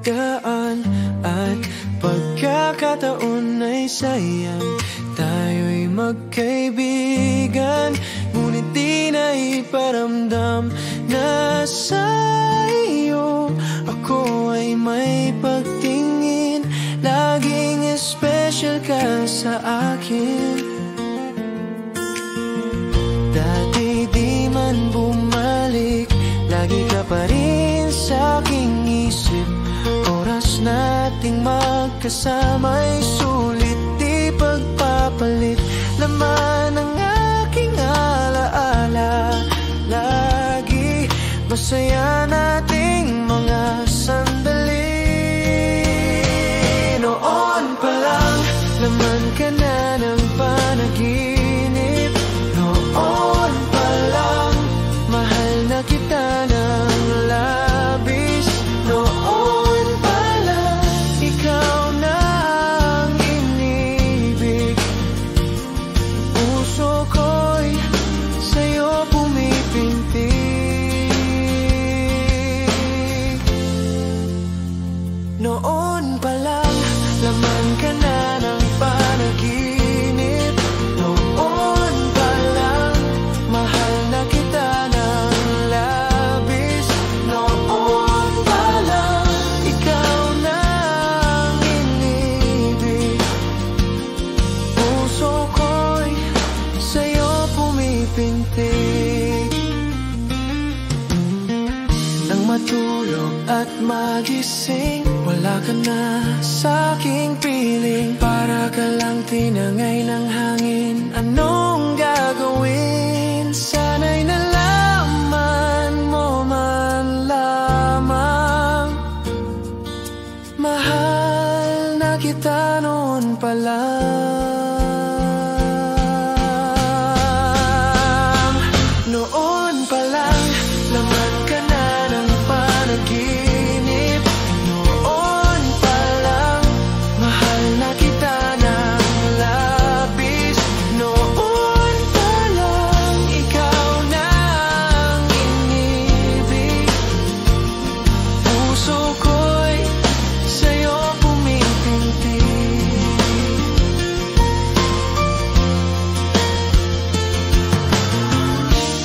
pagdaan at pagkakataon ay sayang. Tayo'y magkaibigan, ngunit di na iparamdam na sa iyo ako ay may pagtingin. Laging special ka sa akin. Dati di man bumalik, lagi ka pa rin sa aking isip. Oras nating magkasama'y sulit, di pagpapalit. Laman ng aking alaala, lagi masaya nating mga sandali. Noon pa lang, laman ka na ng panaginip. Noon pa lang, mahal na kita ng labis. Noon pa lang, ikaw na ang inibig. Puso ko'y sa'yo pumipintig. Noon pa lang, laman ka na ng panaginip. Noon pa lang, mahal na kita ng labis. Noon pa lang, ikaw na ang inibig. Puso ko'y sa'yo pumipintig. Nang matulog at magising, wala ka na sa'king piling. Para ka lang tinangay ng hangin. Anong gagawin? Sana'y nalaman mo man lamang, mahal na kita noon pa lang. Noon pa lang, laman ka na ng panaginip. Noon pa lang, mahal na kita ng labis. Noon pa lang, ikaw na ang inibig. Puso ko'y sa'yo pumipintig.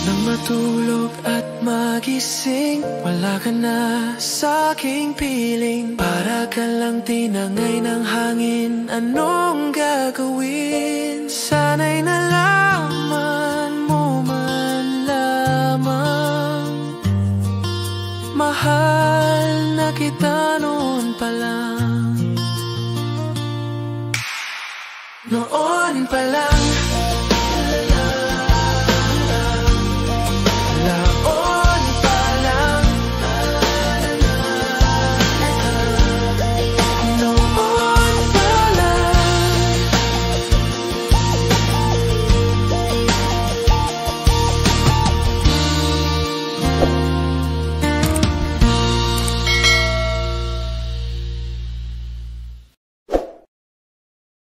Nang matulog at magising, wala ka na sa'king piling. Para ka lang tinangay ng hangin. Anong gagawin? Sana'y nalaman mo man lamang, mahal na kita noon pa lang. Noon pa lang,